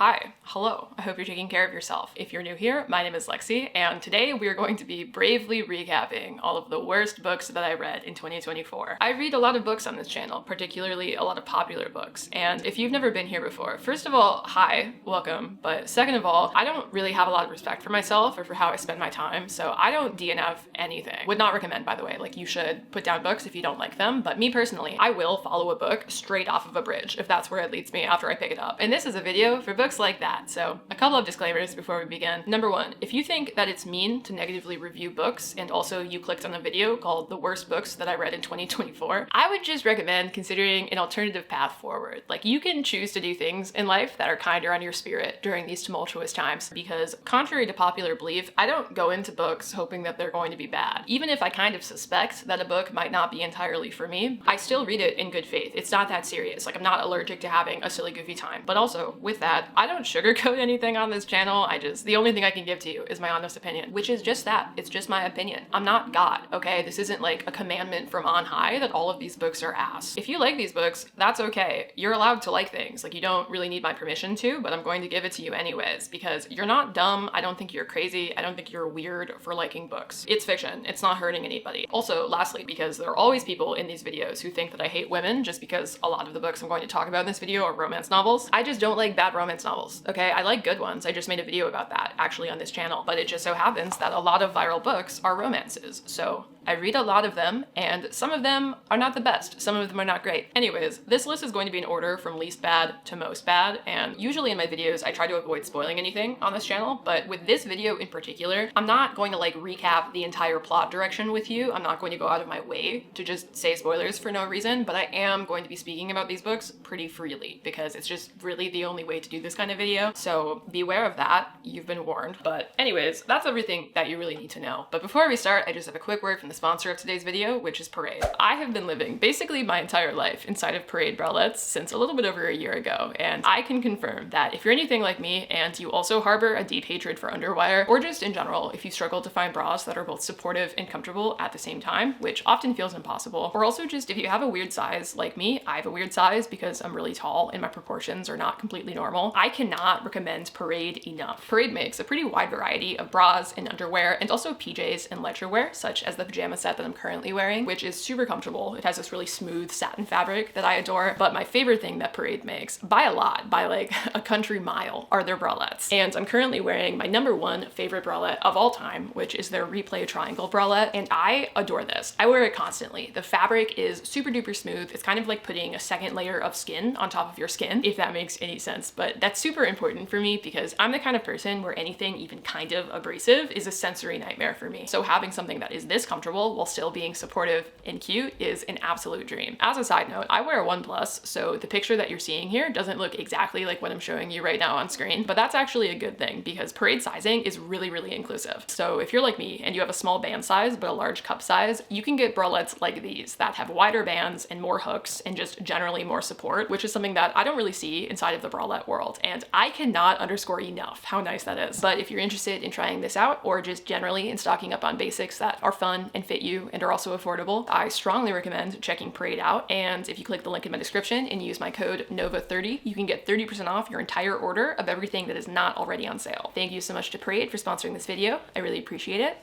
Hi, hello, I hope you're taking care of yourself. If you're new here, my name is Lexi, and today we are going to be bravely recapping all of the worst books that I read in 2024. I read a lot of books on this channel, particularly a lot of popular books, and if you've never been here before, first of all, hi, welcome, but second of all, I don't really have a lot of respect for myself or for how I spend my time, so I don't DNF anything. Would not recommend, by the way, like you should put down books if you don't like them, but me personally, I will follow a book straight off of a bridge if that's where it leads me after I pick it up. And this is a video for books like that. So a couple of disclaimers before we begin. Number one, if you think that it's mean to negatively review books and also you clicked on a video called The Worst Books That I Read in 2024, I would just recommend considering an alternative path forward. Like you can choose to do things in life that are kinder on your spirit during these tumultuous times because contrary to popular belief, I don't go into books hoping that they're going to be bad. Even if I kind of suspect that a book might not be entirely for me, I still read it in good faith. It's not that serious. Like I'm not allergic to having a silly goofy time. But also with that, I don't sugarcoat anything on this channel. The only thing I can give to you is my honest opinion, which is just that. It's just my opinion. I'm not God, okay? This isn't like a commandment from on high that all of these books are ass. If you like these books, that's okay. You're allowed to like things. Like you don't really need my permission to, but I'm going to give it to you anyways because you're not dumb. I don't think you're crazy. I don't think you're weird for liking books. It's fiction. It's not hurting anybody. Also, lastly, because there are always people in these videos who think that I hate women just because a lot of the books I'm going to talk about in this video are romance novels. I just don't like bad romance novels, okay? I like good ones. I just made a video about that actually on this channel, but it just so happens that a lot of viral books are romances. So I read a lot of them and some of them are not the best. Some of them are not great. Anyways, this list is going to be in order from least bad to most bad. And usually in my videos, I try to avoid spoiling anything on this channel. But with this video in particular, I'm not going to like recap the entire plot direction with you. I'm not going to go out of my way to just say spoilers for no reason, but I am going to be speaking about these books pretty freely because it's just really the only way to do this kind of video. So beware of that. You've been warned. But anyways, that's everything that you really need to know. But before we start, I just have a quick word from the sponsor of today's video, which is Parade. I have been living basically my entire life inside of Parade bralettes since a little bit over a year ago, and I can confirm that if you're anything like me and you also harbor a deep hatred for underwire, or just in general, if you struggle to find bras that are both supportive and comfortable at the same time, which often feels impossible, or also just if you have a weird size like me, I have a weird size because I'm really tall and my proportions are not completely normal, I cannot recommend Parade enough. Parade makes a pretty wide variety of bras and underwear and also PJs and leisure wear, such as the pajama set that I'm currently wearing, which is super comfortable. It has this really smooth satin fabric that I adore, but my favorite thing that Parade makes, by a lot, by like a country mile, are their bralettes. And I'm currently wearing my number one favorite bralette of all time, which is their Replay Triangle bralette, and I adore this. I wear it constantly. The fabric is super duper smooth. It's kind of like putting a second layer of skin on top of your skin, if that makes any sense, but that's super important for me because I'm the kind of person where anything even kind of abrasive is a sensory nightmare for me. So having something that is this comfortable while still being supportive and cute is an absolute dream. As a side note, I wear a 1+, so the picture that you're seeing here doesn't look exactly like what I'm showing you right now on screen, but that's actually a good thing because Parade sizing is really, really inclusive. So if you're like me and you have a small band size but a large cup size, you can get bralettes like these that have wider bands and more hooks and just generally more support, which is something that I don't really see inside of the bralette world. And I cannot underscore enough how nice that is. But if you're interested in trying this out or just generally in stocking up on basics that are fun and fit you and are also affordable, I strongly recommend checking Parade out. And if you click the link in my description and use my code NOVA30, you can get 30% off your entire order of everything that is not already on sale. Thank you so much to Parade for sponsoring this video. I really appreciate it.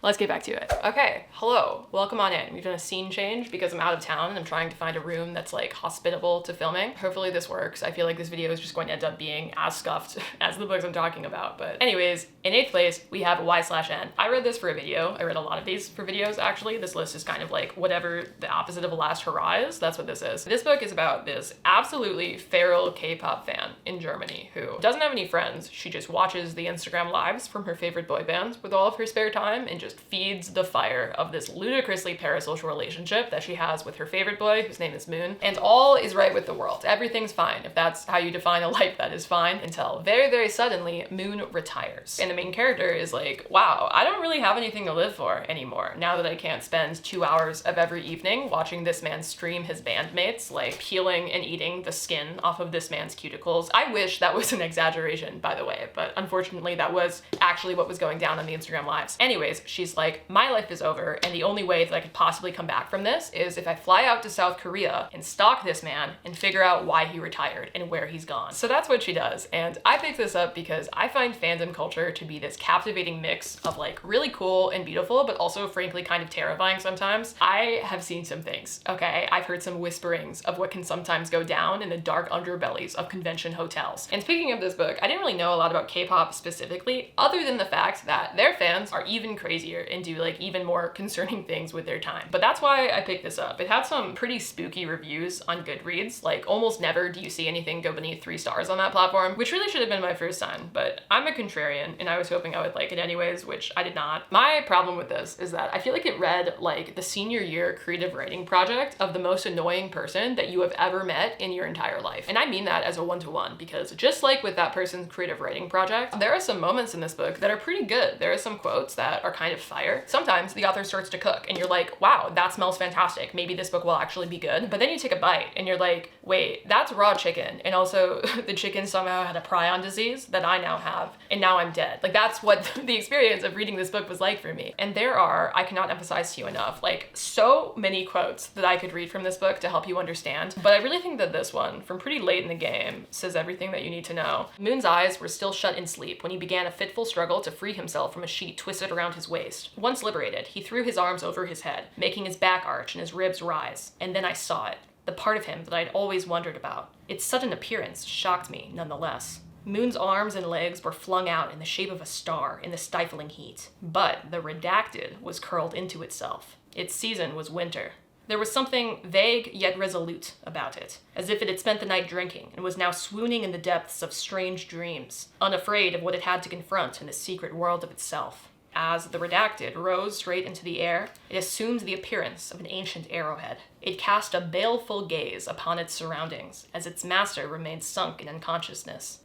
Let's get back to it. Okay, hello, welcome on in. We've done a scene change because I'm out of town and I'm trying to find a room that's like hospitable to filming. Hopefully this works. I feel like this video is just going to end up being as scuffed as the books I'm talking about. But anyways, in 8th place, we have Y/N. I read this for a video. I read a lot of these for videos actually. This list is kind of like whatever the opposite of a last hurrah is. That's what this is. This book is about this absolutely feral K-pop fan in Germany who doesn't have any friends. She just watches the Instagram lives from her favorite boy bands with all of her spare time and just feeds the fire of this ludicrously parasocial relationship that she has with her favorite boy, whose name is Moon. And all is right with the world. Everything's fine, if that's how you define a life that is fine, until very, very suddenly Moon retires. And the main character is like, wow, I don't really have anything to live for anymore now that I can't spend 2 hours of every evening watching this man stream his bandmates, like peeling and eating the skin off of this man's cuticles. I wish that was an exaggeration, by the way, but unfortunately that was actually what was going down on the Instagram lives. Anyways, she's like, my life is over, and the only way that I could possibly come back from this is if I fly out to South Korea and stalk this man and figure out why he retired and where he's gone. So that's what she does, and I picked this up because I find fandom culture to be this captivating mix of like really cool and beautiful, but also frankly kind of terrifying sometimes. I have seen some things, okay? I've heard some whisperings of what can sometimes go down in the dark underbellies of convention hotels. And speaking of this book, I didn't really know a lot about K-pop specifically, other than the fact that their fans are even crazier and do like even more concerning things with their time. But that's why I picked this up. It had some pretty spooky reviews on Goodreads. Like almost never do you see anything go beneath 3 stars on that platform, which really should have been my first sign, but I'm a contrarian and I was hoping I would like it anyways, which I did not. My problem with this is that I feel like it read like the senior year creative writing project of the most annoying person that you have ever met in your entire life. And I mean that as a one-to-one, because just like with that person's creative writing project, there are some moments in this book that are pretty good. There are some quotes that are kind of fire. Sometimes the author starts to cook and you're like, wow, that smells fantastic. Maybe this book will actually be good. But then you take a bite and you're like, wait, that's raw chicken. And also the chicken somehow had a prion disease that I now have, and now I'm dead. Like that's what the experience of reading this book was like for me. And there are, I cannot emphasize to you enough, like so many quotes that I could read from this book to help you understand. But I really think that this one, from pretty late in the game, says everything that you need to know. Moon's eyes were still shut in sleep when he began a fitful struggle to free himself from a sheet twisted around his waist. Once liberated, he threw his arms over his head, making his back arch and his ribs rise. And then I saw it, the part of him that I'd always wondered about. Its sudden appearance shocked me nonetheless. Moon's arms and legs were flung out in the shape of a star in the stifling heat. But the redacted was curled into itself. Its season was winter. There was something vague yet resolute about it, as if it had spent the night drinking and was now swooning in the depths of strange dreams, unafraid of what it had to confront in the secret world of itself. As the redacted rose straight into the air, it assumed the appearance of an ancient arrowhead. It cast a baleful gaze upon its surroundings as its master remained sunk in unconsciousness.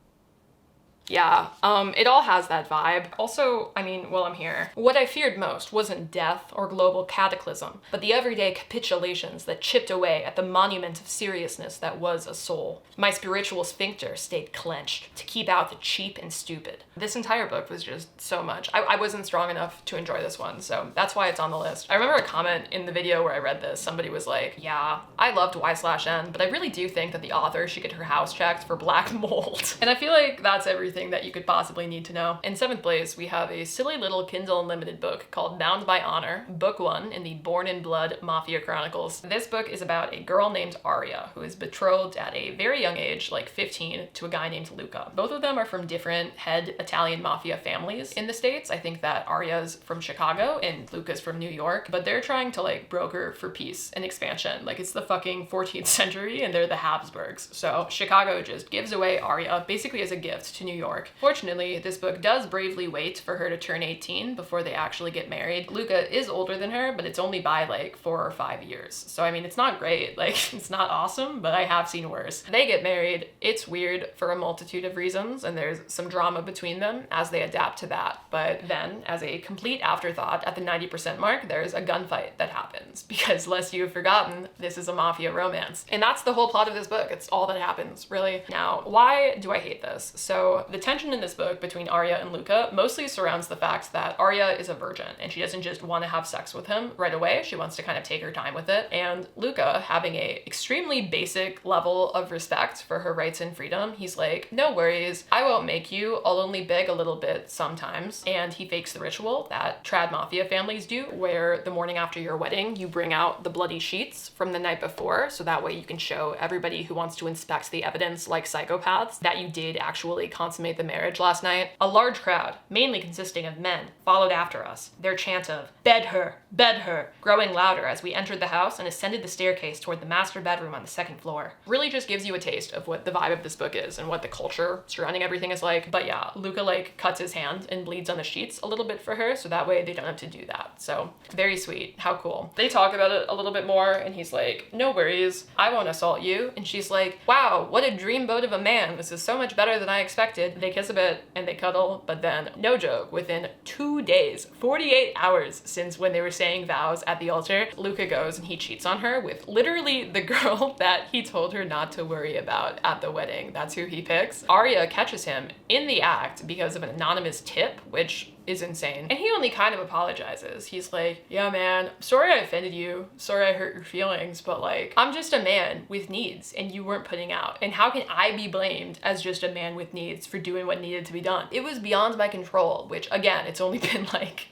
Yeah, it all has that vibe. Also, I mean, while I'm here, what I feared most wasn't death or global cataclysm, but the everyday capitulations that chipped away at the monument of seriousness that was a soul. My spiritual sphincter stayed clenched to keep out the cheap and stupid. This entire book was just so much. I wasn't strong enough to enjoy this one, so that's why it's on the list. I remember a comment in the video where I read this. Somebody was like, yeah, I loved Y/N, but I really do think that the author should get her house checked for black mold. And I feel like that's everything that you could possibly need to know. In 7th place, we have a silly little Kindle Unlimited book called Bound by Honor, Book 1 in the Born in Blood Mafia Chronicles. This book is about a girl named Arya who is betrothed at a very young age, like 15, to a guy named Luca. Both of them are from different head Italian mafia families in the States. I think that Arya's from Chicago and Luca's from New York, but they're trying to like broker for peace and expansion. Like it's the fucking 14th century and they're the Habsburgs. So Chicago just gives away Arya basically as a gift to New York. Fortunately, this book does bravely wait for her to turn 18 before they actually get married. Luca is older than her, but it's only by like 4 or 5 years. So I mean, it's not great, like it's not awesome, but I have seen worse. They get married. It's weird for a multitude of reasons, and there's some drama between them as they adapt to that. But then, as a complete afterthought at the 90% mark, there's a gunfight that happens, because lest you have forgotten, this is a mafia romance. And that's the whole plot of this book. It's all that happens, really. Now, why do I hate this? So the tension in this book between Arya and Luca mostly surrounds the fact that Arya is a virgin and she doesn't just want to have sex with him right away. She wants to kind of take her time with it. And Luca, having a extremely basic level of respect for her rights and freedom, he's like, no worries, I won't make you, I'll only beg a little bit sometimes. And he fakes the ritual that trad mafia families do, where the morning after your wedding, you bring out the bloody sheets from the night before, so that way you can show everybody who wants to inspect the evidence like psychopaths that you did actually consummate the marriage last night. A large crowd, mainly consisting of men, followed after us, their chant of bed her, growing louder as we entered the house and ascended the staircase toward the master bedroom on the 2nd floor. Really just gives you a taste of what the vibe of this book is and what the culture surrounding everything is like. But yeah, Luca like cuts his hand and bleeds on the sheets a little bit for her, so that way they don't have to do that. So very sweet. How cool. They talk about it a little bit more and he's like, no worries, I won't assault you. And she's like, wow, what a dreamboat of a man. This is so much better than I expected. They kiss a bit and they cuddle, but then, no joke, within 2 days, 48 hours since when they were saying vows at the altar, Luca goes and he cheats on her with literally the girl that he told her not to worry about at the wedding. That's who he picks. Arya catches him in the act because of an anonymous tip, which is insane. And he only kind of apologizes. He's like, yeah, man, sorry I offended you. Sorry I hurt your feelings, but like, I'm just a man with needs and you weren't putting out. And how can I be blamed as just a man with needs for doing what needed to be done? It was beyond my control, which again, it's only been like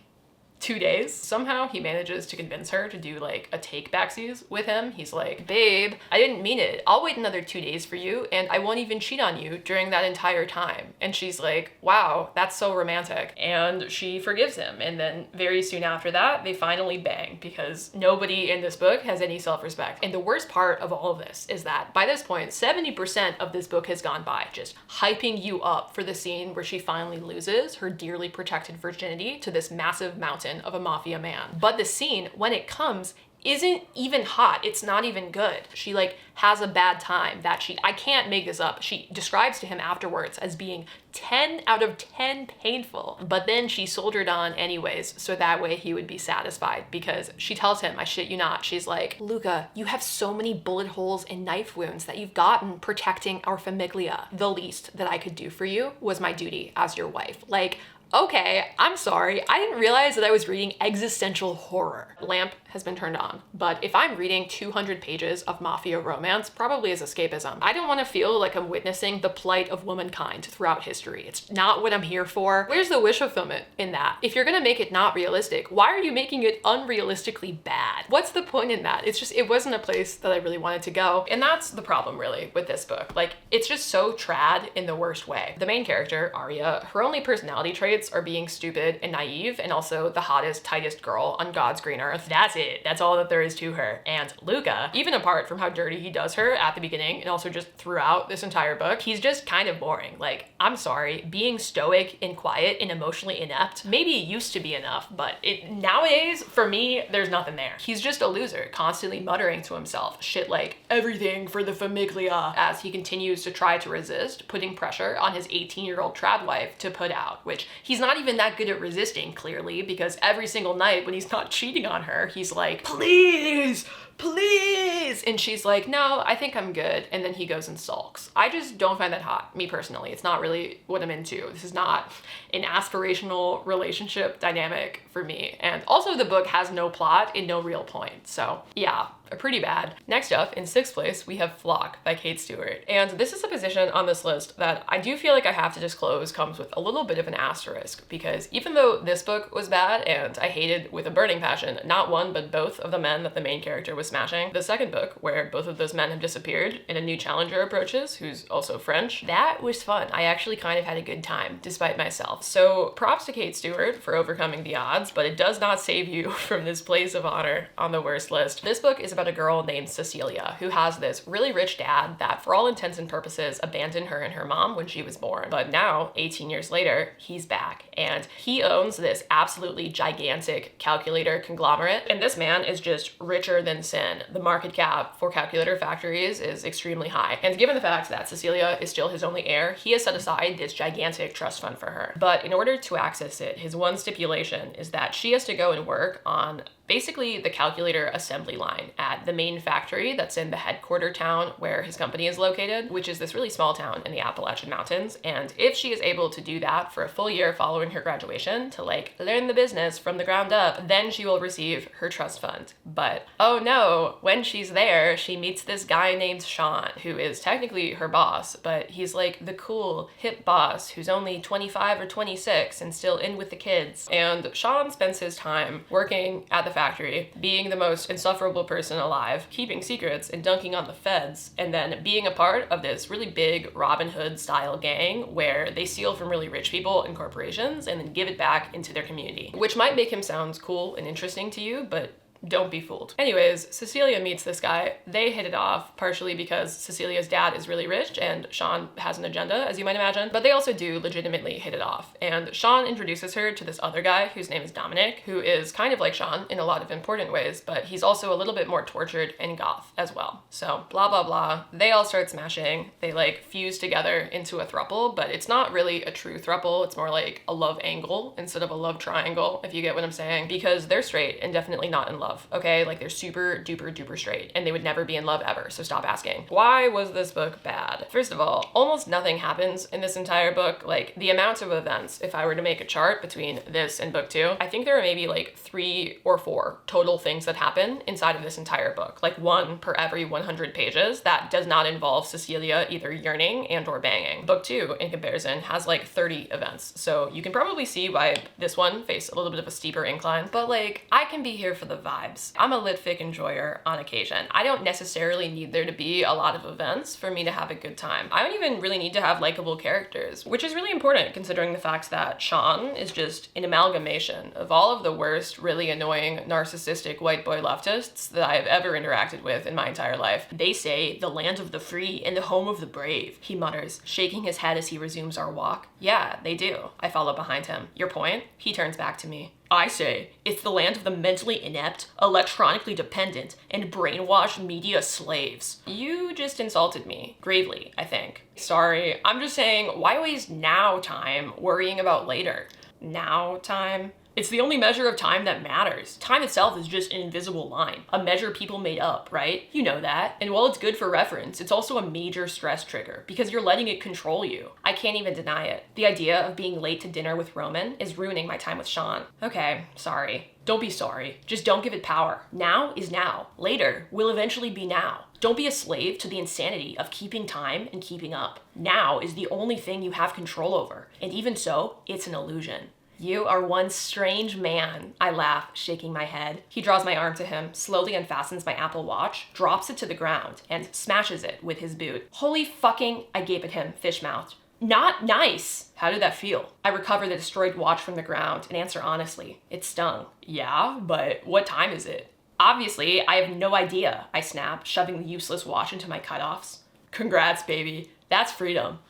2 days. Somehow he manages to convince her to do like a take backsies with him. He's like, babe, I didn't mean it. I'll wait another 2 days for you and I won't even cheat on you during that entire time. And she's like, wow, that's so romantic. And she forgives him. And then very soon after that, they finally bang because nobody in this book has any self-respect. And the worst part of all of this is that by this point, 70% of this book has gone by, just hyping you up for the scene where she finally loses her dearly protected virginity to this massive mountain of a mafia man. But the scene, when it comes, isn't even hot. It's not even good. She like has a bad time that I can't make this up. She describes to him afterwards as being 10 out of 10 painful. But then she soldiered on anyways, so that way he would be satisfied because she tells him, I shit you not, she's like, Luca, you have so many bullet holes and knife wounds that you've gotten protecting our famiglia. The least that I could do for you was my duty as your wife. Like, okay, I'm sorry. I didn't realize that I was reading existential horror. Lamp has been turned on, but if I'm reading 200 pages of mafia romance, probably as escapism. I don't want to feel like I'm witnessing the plight of womankind throughout history. It's not what I'm here for. Where's the wish fulfillment in that? If you're gonna make it not realistic, why are you making it unrealistically bad? What's the point in that? It's just, it wasn't a place that I really wanted to go. And that's the problem really with this book. Like, it's just so trad in the worst way. The main character, Arya, her only personality traits are being stupid and naive and also the hottest, tightest girl on God's green earth. That's it. That's all that there is to her. And Luca, even apart from how dirty he does her at the beginning and also just throughout this entire book, he's just kind of boring. Like, I'm sorry, being stoic and quiet and emotionally inept maybe used to be enough, but nowadays, for me, there's nothing there. He's just a loser, constantly muttering to himself shit like, everything for the famiglia, as he continues to try to resist, putting pressure on his 18-year-old trad wife to put out, which he's not even that good at resisting, clearly, because every single night when he's not cheating on her, he's like, please, please. And she's like, no, I think I'm good. And then he goes and sulks. I just don't find that hot, me personally. It's not really what I'm into. This is not an aspirational relationship dynamic for me. And also the book has no plot and no real point. So yeah, pretty bad. Next up, in 6th place, we have Flock by Kate Stewart. And this is a position on this list that I do feel like I have to disclose comes with a little bit of an asterisk, because even though this book was bad and I hated with a burning passion, not one, but both of the men that the main character was smashing, the second book, where both of those men have disappeared and a new challenger approaches, who's also French, that was fun. I actually kind of had a good time, despite myself. So props to Kate Stewart for overcoming the odds, but it does not save you from this place of honor on the worst list. This book is about a girl named Cecilia who has this really rich dad that for all intents and purposes abandoned her and her mom when she was born. But now, 18 years later, he's back and he owns this absolutely gigantic calculator conglomerate. And this man is just richer than sin. The market cap for calculator factories is extremely high. And given the fact that Cecilia is still his only heir, he has set aside this gigantic trust fund for her. But in order to access it, his one stipulation is that she has to go and work on basically the calculator assembly line at the main factory that's in the headquarter town where his company is located, which is this really small town in the Appalachian Mountains. And if she is able to do that for a full year following her graduation to like learn the business from the ground up, then she will receive her trust fund. But oh no, when she's there, she meets this guy named Sean, who is technically her boss, but he's like the cool, hip boss who's only 25 or 26 and still in with the kids. And Sean spends his time working at the factory, being the most insufferable person alive, keeping secrets and dunking on the feds, and then being a part of this really big Robin Hood style gang where they steal from really rich people and corporations and then give it back into their community, which might make him sound cool and interesting to you, but don't be fooled. Anyways, Cecilia meets this guy. They hit it off, partially because Cecilia's dad is really rich and Sean has an agenda, as you might imagine, but they also do legitimately hit it off. And Sean introduces her to this other guy whose name is Dominic, who is kind of like Sean in a lot of important ways, but he's also a little bit more tortured and goth as well. So blah, blah, blah. They all start smashing. They like fuse together into a throuple, but it's not really a true throuple. It's more like a love angle instead of a love triangle, if you get what I'm saying, because they're straight and definitely not in love. love, okay? Like they're super duper duper straight and they would never be in love ever, so stop asking. Why was this book bad? First of all, almost nothing happens in this entire book. Like the amount of events, if I were to make a chart between this and book 2, I think there are maybe like 3 or 4 total things that happen inside of this entire book. Like 1 per every 100 pages that does not involve Cecilia either yearning and or banging. Book 2, in comparison, has like 30 events. So you can probably see why this one faced a little bit of a steeper incline. But like, I can be here for the vibes. I'm a lit fic enjoyer on occasion. I don't necessarily need there to be a lot of events for me to have a good time. I don't even really need to have likable characters, which is really important considering the fact that Sean is just an amalgamation of all of the worst, really annoying, narcissistic white boy leftists that I have ever interacted with in my entire life. They say the land of the free and the home of the brave, he mutters, shaking his head as he resumes our walk. Yeah, they do. I follow behind him. Your point? He turns back to me. I say, it's the land of the mentally inept, electronically dependent, and brainwashed media slaves. You just insulted me. Gravely, I think. Sorry, I'm just saying, why waste now time worrying about later? Now time? It's the only measure of time that matters. Time itself is just an invisible line, a measure people made up, right? You know that. And while it's good for reference, it's also a major stress trigger because you're letting it control you. I can't even deny it. The idea of being late to dinner with Roman is ruining my time with Sean. Okay, sorry. Don't be sorry. Just don't give it power. Now is now. Later will eventually be now. Don't be a slave to the insanity of keeping time and keeping up. Now is the only thing you have control over. And even so, it's an illusion. You are one strange man, I laugh, shaking my head. He draws my arm to him, slowly unfastens my Apple Watch, drops it to the ground, and smashes it with his boot. Holy fucking, I gape at him, fish-mouthed. Not nice. How did that feel? I recover the destroyed watch from the ground and answer honestly. It stung. Yeah, but what time is it? Obviously, I have no idea, I snap, shoving the useless watch into my cutoffs. Congrats, baby. That's freedom.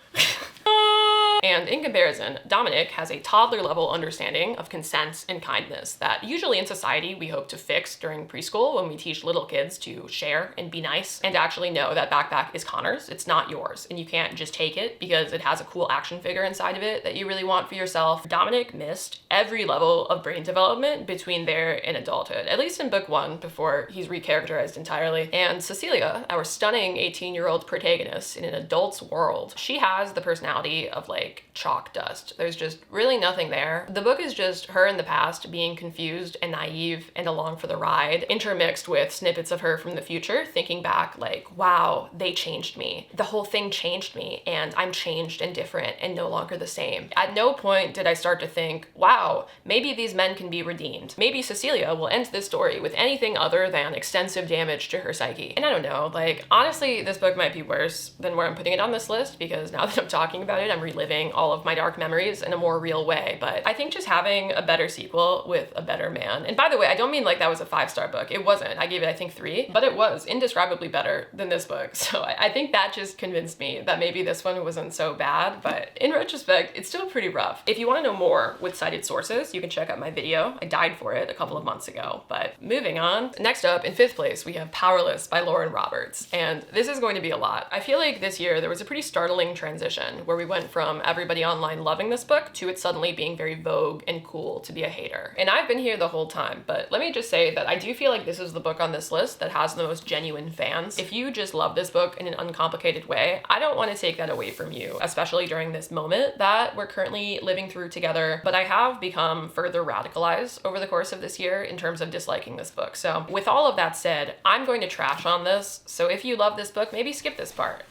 And in comparison, Dominic has a toddler-level understanding of consent and kindness that usually in society we hope to fix during preschool when we teach little kids to share and be nice and actually know that backpack is Connor's, it's not yours, and you can't just take it because it has a cool action figure inside of it that you really want for yourself. Dominic missed every level of brain development between there and adulthood, at least in book 1 before he's recharacterized entirely. And Cecilia, our stunning 18-year-old protagonist in an adult's world, she has the personality of like chalk dust. There's just really nothing there. The book is just her in the past being confused and naive and along for the ride, intermixed with snippets of her from the future, thinking back like, wow, they changed me. The whole thing changed me and I'm changed and different and no longer the same. At no point did I start to think, wow, maybe these men can be redeemed. Maybe Cecilia will end this story with anything other than extensive damage to her psyche. And I don't know, like, honestly, this book might be worse than where I'm putting it on this list because now that I'm talking about it, I'm reliving all of my dark memories in a more real way. But I think just having a better sequel with a better man, and by the way, I don't mean like that was a 5-star book. It wasn't. I gave it, I think, 3, but it was indescribably better than this book. So I think that just convinced me that maybe this one wasn't so bad, but in retrospect, it's still pretty rough. If you want to know more with cited sources, you can check out my video. I died for it a couple of months ago, but moving on. Next up, in 5th place, we have Powerless by Lauren Roberts, and this is going to be a lot. I feel like this year there was a pretty startling transition where we went from everybody online loving this book to it suddenly being very vogue and cool to be a hater. And I've been here the whole time, but let me just say that I do feel like this is the book on this list that has the most genuine fans. If you just love this book in an uncomplicated way, I don't want to take that away from you, especially during this moment that we're currently living through together, but I have become further radicalized over the course of this year in terms of disliking this book. So with all of that said, I'm going to trash on this, so if you love this book, maybe skip this part.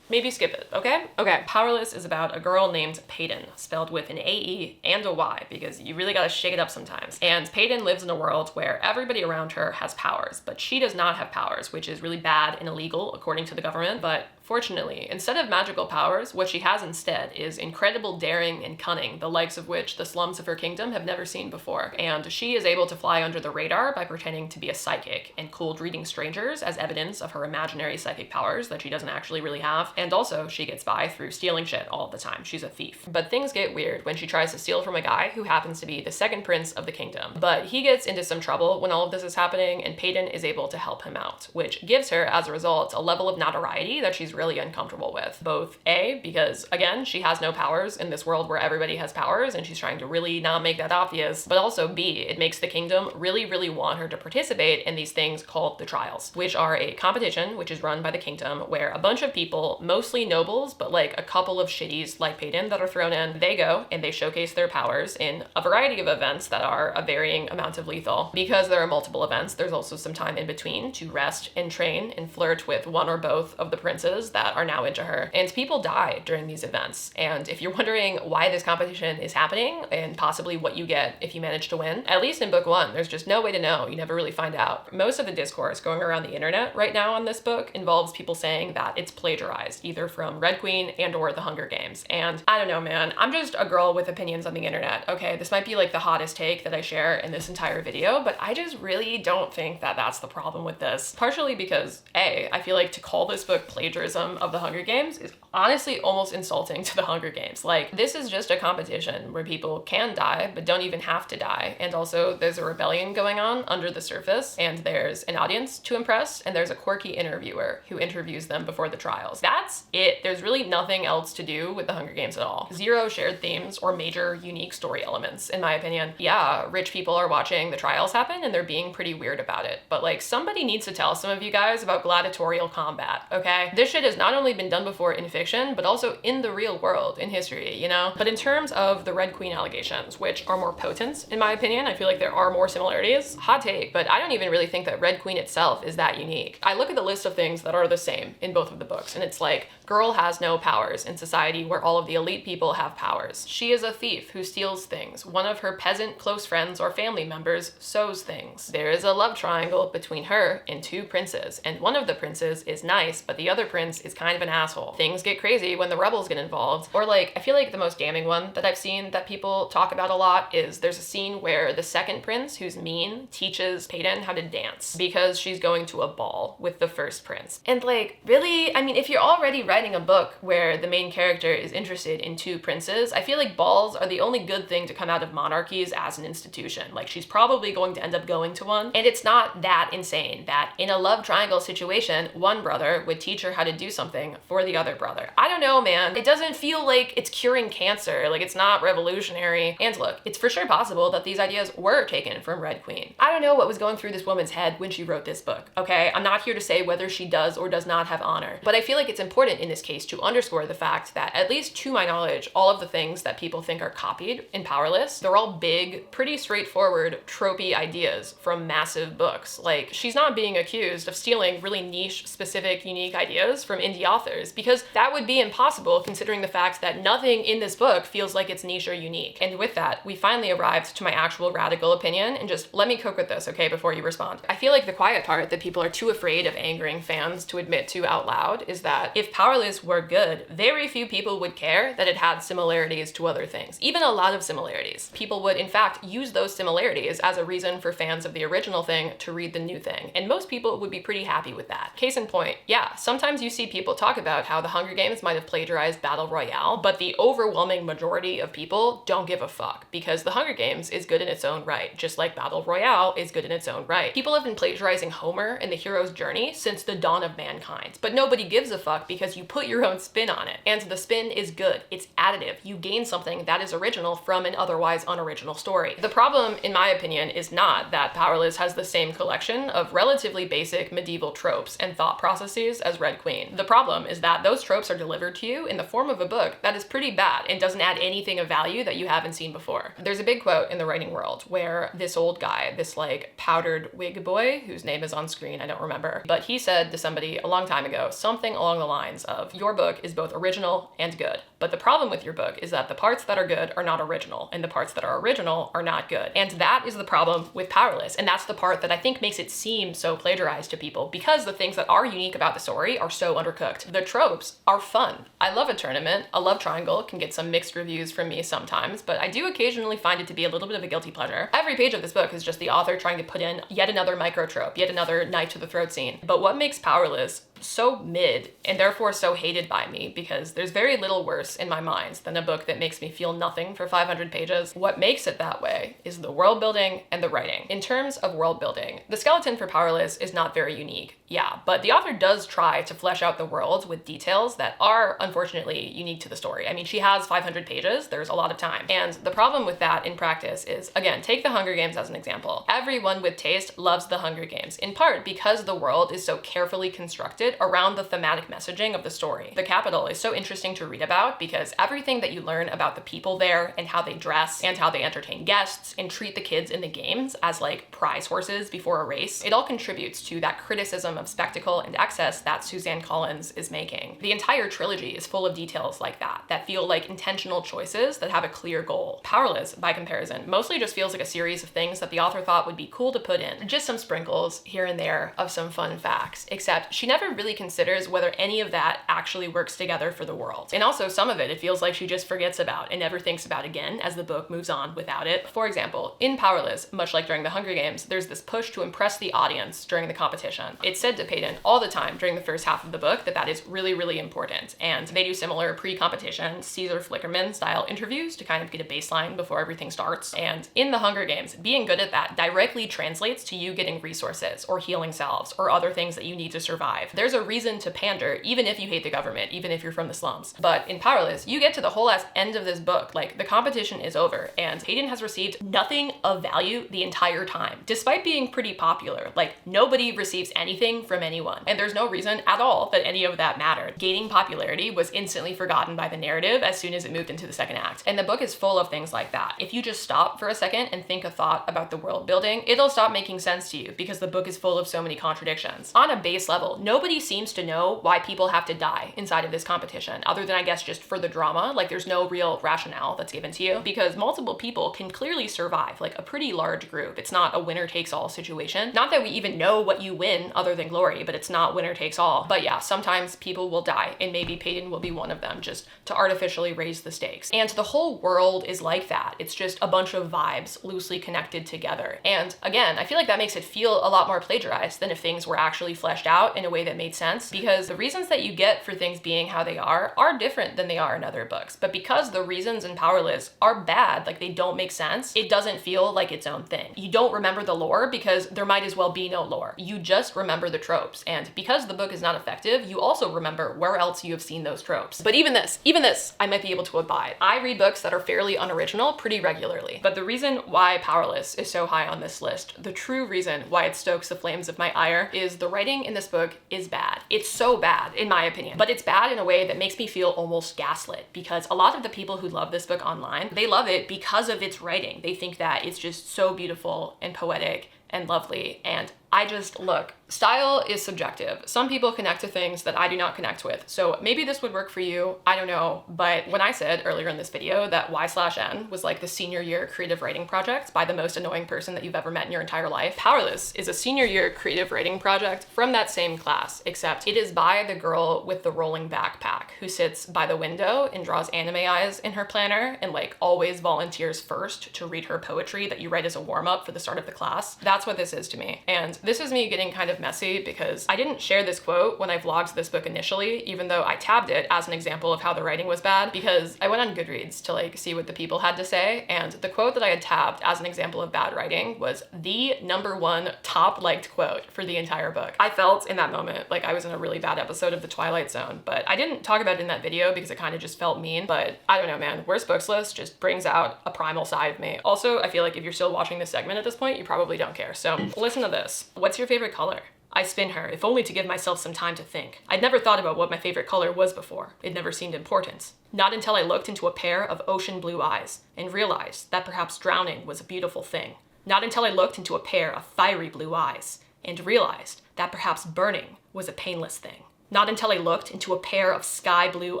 Maybe skip it, okay? Okay, Powerless is about a girl named Peyton, spelled with an A-E and a Y, because you really gotta shake it up sometimes. And Peyton lives in a world where everybody around her has powers, but she does not have powers, which is really bad and illegal according to the government. But fortunately, instead of magical powers, what she has instead is incredible daring and cunning, the likes of which the slums of her kingdom have never seen before. And she is able to fly under the radar by pretending to be a psychic and cold reading strangers as evidence of her imaginary psychic powers that she doesn't actually really have. and also she gets by through stealing shit all the time. She's a thief. But things get weird when she tries to steal from a guy who happens to be the second prince of the kingdom. But he gets into some trouble when all of this is happening, and Peyton is able to help him out, which gives her, as a result, a level of notoriety that she's really uncomfortable with. Both A, because again, she has no powers in this world where everybody has powers, and she's trying to really not make that obvious, but also B, it makes the kingdom really, really want her to participate in these things called the trials, which are a competition which is run by the kingdom where a bunch of people, mostly nobles, but like a couple of shitties like Peyton that are thrown in, they go and they showcase their powers in a variety of events that are a varying amount of lethal. Because there are multiple events, there's also some time in between to rest and train and flirt with one or both of the princes that are now into her. And people die during these events. And if you're wondering why this competition is happening and possibly what you get if you manage to win, at least in book one, there's just no way to know. You never really find out. Most of the discourse going around the internet right now on this book involves people saying that it's plagiarized, either from Red Queen and or The Hunger Games. And I don't know, man, I'm just a girl with opinions on the internet, okay? This might be like the hottest take that I share in this entire video, but I just really don't think that that's the problem with this. Partially because A, I feel like to call this book plagiarism of The Hunger Games is honestly almost insulting to The Hunger Games. Like, this is just a competition where people can die, but don't even have to die. And also there's a rebellion going on under the surface, and there's an audience to impress, and there's a quirky interviewer who interviews them before the trials. That's it. There's really nothing else to do with The Hunger Games at all. Zero shared themes or major unique story elements, in my opinion. Yeah, rich people are watching the trials happen and they're being pretty weird about it, but like, somebody needs to tell some of you guys about gladiatorial combat, okay? This shit has not only been done before in fiction, but also in the real world, in history, you know? But in terms of the Red Queen allegations, which are more potent, in my opinion, I feel like there are more similarities. Hot take, but I don't even really think that Red Queen itself is that unique. I look at the list of things that are the same in both of the books, and it's like, girl has no powers in society where all of the elite people have powers. She is a thief who steals things. One of her peasant close friends or family members sews things. There is a love triangle between her and two princes, and one of the princes is nice, but the other prince is kind of an asshole. Things get crazy when the rebels get involved. Or like, I feel like the most damning one that I've seen that people talk about a lot is there's a scene where the second prince, who's mean, teaches Peyton how to dance because she's going to a ball with the first prince. And like, really? I mean, if you're already writing a book where the main character is interested in two princes, I feel like balls are the only good thing to come out of monarchies as an institution. Like, she's probably going to end up going to one. And it's not that insane that in a love triangle situation, one brother would teach her how to do something for the other brother. I don't know, man. It doesn't feel like it's curing cancer. Like, it's not revolutionary. And look, it's for sure possible that these ideas were taken from Red Queen. I don't know what was going through this woman's head when she wrote this book, okay? I'm not here to say whether she does or does not have honor, but I feel like it's important in this case to underscore the fact that, at least to my knowledge, all of the things that people think are copied in Powerless, they're all big, pretty straightforward, tropey ideas from massive books. Like, she's not being accused of stealing really niche, specific, unique ideas from indie authors, because that would be impossible considering the fact that nothing in this book feels like it's niche or unique. And with that, we finally arrived to my actual radical opinion, and just let me cook with this, okay, before you respond. I feel like the quiet part that people are too afraid of angering fans to admit to out loud is that if Powerless were good, very few people would care that it had similarities to other things, even a lot of similarities. People would in fact use those similarities as a reason for fans of the original thing to read the new thing, and most people would be pretty happy with that. Case in point, yeah, sometimes you see people talk about how The Hunger Games might have plagiarized Battle Royale, but the overwhelming majority of people don't give a fuck, because The Hunger Games is good in its own right, just like Battle Royale is good in its own right. People have been plagiarizing Homer and the hero's journey since the dawn of mankind, but nobody gives a fuck because you put your own spin on it. And the spin is good. It's additive. You gain something that is original from an otherwise unoriginal story. The problem, in my opinion, is not that Powerless has the same collection of relatively basic medieval tropes and thought processes as Red Queen. The problem is that those tropes are delivered to you in the form of a book that is pretty bad and doesn't add anything of value that you haven't seen before. There's a big quote in the writing world where this old guy, this like powdered wig boy, whose name is on screen, I don't remember, but he said to somebody a long time ago something along the lines of, your book is both original and good, but the problem with your book is that the parts that are good are not original, and the parts that are original are not good. And that is the problem with Powerless, and that's the part that I think makes it seem so plagiarized to people, because the things that are unique about the story are so undercooked. The tropes are fun. I love a tournament. A love triangle can get some mixed reviews from me sometimes, but I do occasionally find it to be a little bit of a guilty pleasure. Every page of this book is just the author trying to put in yet another micro trope, yet another knife to the throat scene. But what makes Powerless so mid and therefore so hated by me because there's very little worse in my mind than a book that makes me feel nothing for 500 pages. What makes it that way is the world building and the writing. In terms of world building, the skeleton for Powerless is not very unique. Yeah, but the author does try to flesh out the world with details that are unfortunately unique to the story. I mean, she has 500 pages, there's a lot of time. And the problem with that in practice is, again, take the Hunger Games as an example. Everyone with taste loves the Hunger Games, in part because the world is so carefully constructed around the thematic messaging of the story. The Capitol is so interesting to read about because everything that you learn about the people there and how they dress and how they entertain guests and treat the kids in the games as like prize horses before a race, it all contributes to that criticism of spectacle and excess that Suzanne Collins is making. The entire trilogy is full of details like that feel like intentional choices that have a clear goal. Powerless, by comparison, mostly just feels like a series of things that the author thought would be cool to put in. Just some sprinkles here and there of some fun facts, except she never really considers whether any of that actually works together for the world. And also some of it feels like she just forgets about and never thinks about again as the book moves on without it. For example, in Powerless, much like during the Hunger Games, there's this push to impress the audience during the competition. It's said to Peyton all the time during the first half of the book that is really, really important. And they do similar pre-competition Caesar Flickerman style interviews to kind of get a baseline before everything starts. And in the Hunger Games, being good at that directly translates to you getting resources or healing salves or other things that you need to survive. There's a reason to pander, even if you hate the government, even if you're from the slums. But in Powerless, you get to the whole ass end of this book, like the competition is over and Hayden has received nothing of value the entire time, despite being pretty popular. Like nobody receives anything from anyone. And there's no reason at all that any of that mattered. Gaining popularity was instantly forgotten by the narrative as soon as it moved into the second act. And the book is full of things like that. If you just stop for a second and think a thought about the world building, it'll stop making sense to you because the book is full of so many contradictions. On a base level, nobody seems to know why people have to die inside of this competition, other than I guess just for the drama. Like there's no real rationale that's given to you because multiple people can clearly survive, like a pretty large group. It's not a winner takes all situation. Not that we even know what you win other than glory, but it's not winner takes all. But yeah, sometimes people will die and maybe Peyton will be one of them just to artificially raise the stakes. And the whole world is like that. It's just a bunch of vibes loosely connected together. And again, I feel like that makes it feel a lot more plagiarized than if things were actually fleshed out in a way that made sense, because the reasons that you get for things being how they are different than they are in other books. But because the reasons in Powerless are bad, like they don't make sense, it doesn't feel like its own thing. You don't remember the lore because there might as well be no lore. You just remember the tropes. And because the book is not effective, you also remember where else you have seen those tropes. But even this, I might be able to abide. I read books that are fairly unoriginal pretty regularly. But the reason why Powerless is so high on this list, the true reason why it stokes the flames of my ire, is the writing in this book is bad. It's so bad, in my opinion. But it's bad in a way that makes me feel almost gaslit, because a lot of the people who love this book online, they love it because of its writing. They think that it's just so beautiful and poetic and lovely, and I just, look, style is subjective. Some people connect to things that I do not connect with. So maybe this would work for you, I don't know. But when I said earlier in this video that Y/N was like the senior year creative writing project by the most annoying person that you've ever met in your entire life, Powerless is a senior year creative writing project from that same class, except it is by the girl with the rolling backpack who sits by the window and draws anime eyes in her planner and like always volunteers first to read her poetry that you write as a warm-up for the start of the class. That's what this is to me. And this is me getting kind of messy because I didn't share this quote when I vlogged this book initially, even though I tabbed it as an example of how the writing was bad, because I went on Goodreads to like see what the people had to say, and the quote that I had tabbed as an example of bad writing was the #1 top liked quote for the entire book. I felt in that moment like I was in a really bad episode of The Twilight Zone, but I didn't talk about it in that video because it kind of just felt mean. But I don't know, man, Worst Books List just brings out a primal side of me. Also, I feel like if you're still watching this segment at this point, you probably don't care. So listen to this. What's your favorite color? I spin her, if only to give myself some time to think. I'd never thought about what my favorite color was before. It never seemed important. Not until I looked into a pair of ocean blue eyes and realized that perhaps drowning was a beautiful thing. Not until I looked into a pair of fiery blue eyes and realized that perhaps burning was a painless thing. Not until I looked into a pair of sky blue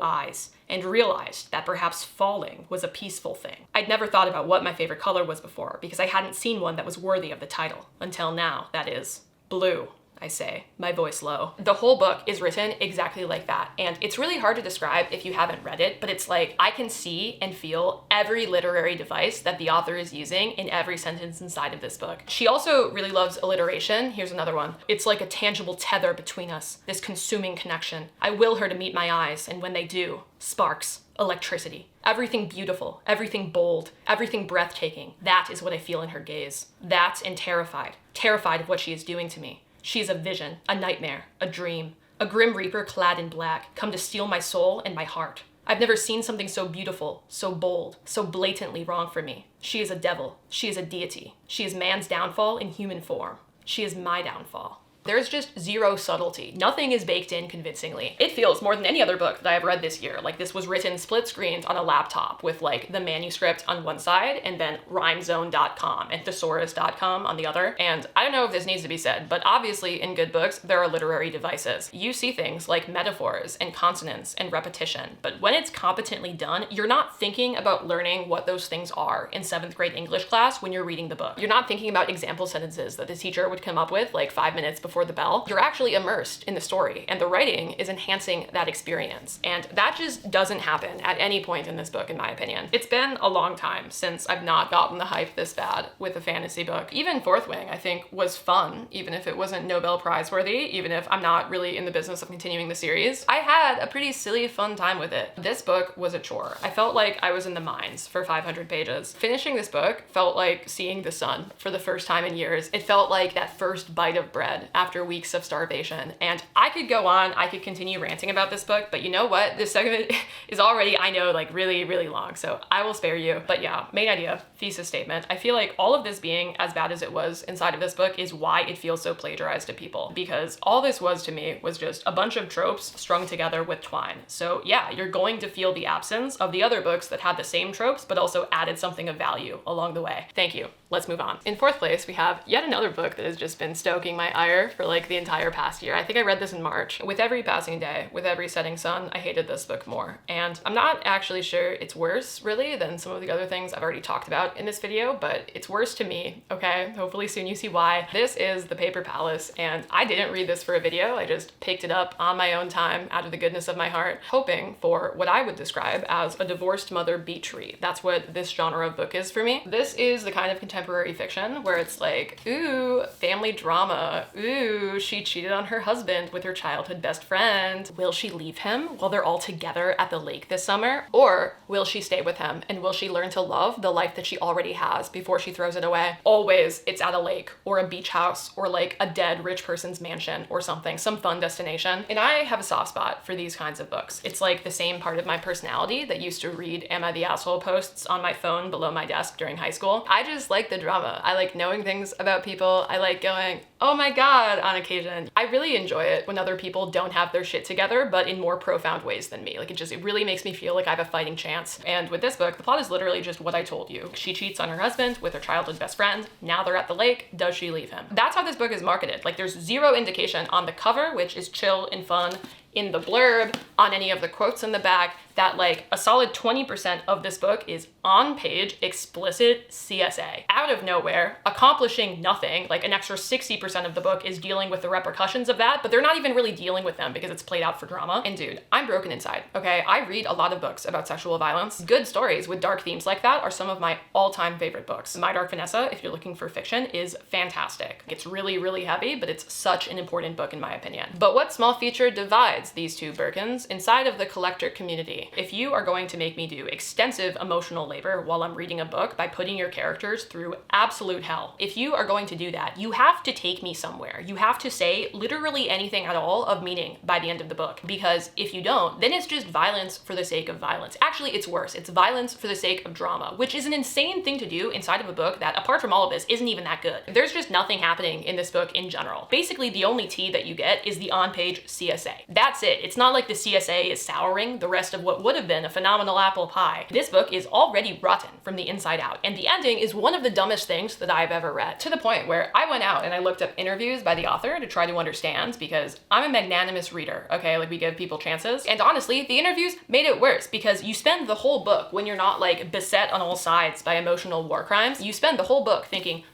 eyes and realized that perhaps falling was a peaceful thing. I'd never thought about what my favorite color was before because I hadn't seen one that was worthy of the title. Until now, that is, blue. I say, my voice low. The whole book is written exactly like that, and it's really hard to describe if you haven't read it, but it's like I can see and feel every literary device that the author is using in every sentence inside of this book. She also really loves alliteration. Here's another one. It's like a tangible tether between us, this consuming connection. I will her to meet my eyes, and when they do, sparks, electricity. Everything beautiful, everything bold, everything breathtaking. That is what I feel in her gaze. That and terrified. Terrified of what she is doing to me. She is a vision, a nightmare, a dream. A grim reaper clad in black, come to steal my soul and my heart. I've never seen something so beautiful, so bold, so blatantly wrong for me. She is a devil. She is a deity. She is man's downfall in human form. She is my downfall. There's just zero subtlety. Nothing is baked in convincingly. It feels more than any other book that I have read this year like this was written split screened on a laptop with like the manuscript on one side and then rhymezone.com and thesaurus.com on the other. And I don't know if this needs to be said, but obviously in good books, there are literary devices. You see things like metaphors and consonants and repetition, but when it's competently done, you're not thinking about learning what those things are in 7th grade English class when you're reading the book. You're not thinking about example sentences that the teacher would come up with like 5 minutes before the bell. You're actually immersed in the story, and the writing is enhancing that experience. And that just doesn't happen at any point in this book, in my opinion. It's been a long time since I've not gotten the hype this bad with a fantasy book. Even Fourth Wing, I think, was fun, even if it wasn't Nobel Prize worthy, even if I'm not really in the business of continuing the series. I had a pretty silly, fun time with it. This book was a chore. I felt like I was in the mines for 500 pages. Finishing this book felt like seeing the sun for the first time in years. It felt like that first bite of bread after weeks of starvation. And I could go on, I could continue ranting about this book, but you know what? This segment is already, I know, like really, really long, so I will spare you. But yeah, main idea, thesis statement. I feel like all of this being as bad as it was inside of this book is why it feels so plagiarized to people, because all this was to me was just a bunch of tropes strung together with twine. So yeah, you're going to feel the absence of the other books that had the same tropes, but also added something of value along the way. Thank you. Let's move on. In 4th place, we have yet another book that has just been stoking my ire for like the entire past year. I think I read this in March. With every passing day, with every setting sun, I hated this book more. And I'm not actually sure it's worse, really, than some of the other things I've already talked about in this video, but it's worse to me, okay? Hopefully soon you see why. This is The Paper Palace, and I didn't read this for a video. I just picked it up on my own time out of the goodness of my heart, hoping for what I would describe as a divorced mother beach read. That's what this genre of book is for me. This is the kind of contemporary fiction where it's like, ooh, family drama, ooh, she cheated on her husband with her childhood best friend. Will she leave him while they're all together at the lake this summer? Or will she stay with him, and will she learn to love the life that she already has before she throws it away? Always it's at a lake or a beach house or like a dead rich person's mansion or something, some fun destination. And I have a soft spot for these kinds of books. It's like the same part of my personality that used to read Am I the Asshole posts on my phone below my desk during high school. I just like the drama. I like knowing things about people. I like going, oh my God, on occasion. I really enjoy it when other people don't have their shit together, but in more profound ways than me. Like it really makes me feel like I have a fighting chance. And with this book, the plot is literally just what I told you. She cheats on her husband with her childhood best friend. Now they're at the lake. Does she leave him? That's how this book is marketed. Like there's zero indication on the cover, which is chill and fun, in the blurb, on any of the quotes in the back, that like a solid 20% of this book is on-page explicit CSA. Out of nowhere, accomplishing nothing, like an extra 60% of the book is dealing with the repercussions of that, but they're not even really dealing with them because it's played out for drama. And dude, I'm broken inside, okay? I read a lot of books about sexual violence. Good stories with dark themes like that are some of my all-time favorite books. My Dark Vanessa, if you're looking for fiction, is fantastic. It's really, really heavy, but it's such an important book in my opinion. But what small feature divides these two Birkins inside of the collector community? If you are going to make me do extensive emotional labor while I'm reading a book by putting your characters through absolute hell, if you are going to do that, you have to take me somewhere. You have to say literally anything at all of meaning by the end of the book, because if you don't, then it's just violence for the sake of violence. Actually, it's worse. It's violence for the sake of drama, which is an insane thing to do inside of a book that, apart from all of this, isn't even that good. There's just nothing happening in this book in general. Basically, the only tea that you get is the on-page CSA. That's it. It's not like the CSA is souring the rest of what would have been a phenomenal apple pie. This book is already rotten from the inside out, and the ending is one of the dumbest things that I've ever read, to the point where I went out and I looked up interviews by the author to try to understand, because I'm a magnanimous reader, okay? Like, we give people chances. And honestly, the interviews made it worse, because you spend the whole book, when you're not like beset on all sides by emotional war crimes, you spend the whole book thinking,